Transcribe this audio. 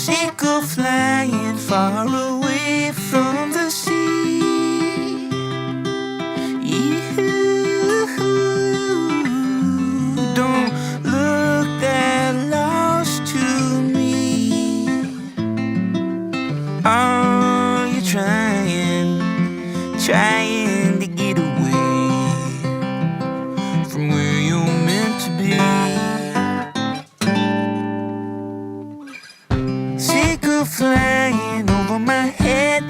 Seagull flying far away from the sea. You don't look that lost to me. Are you trying to get away from where you're meant to be? Seagull flying over my head,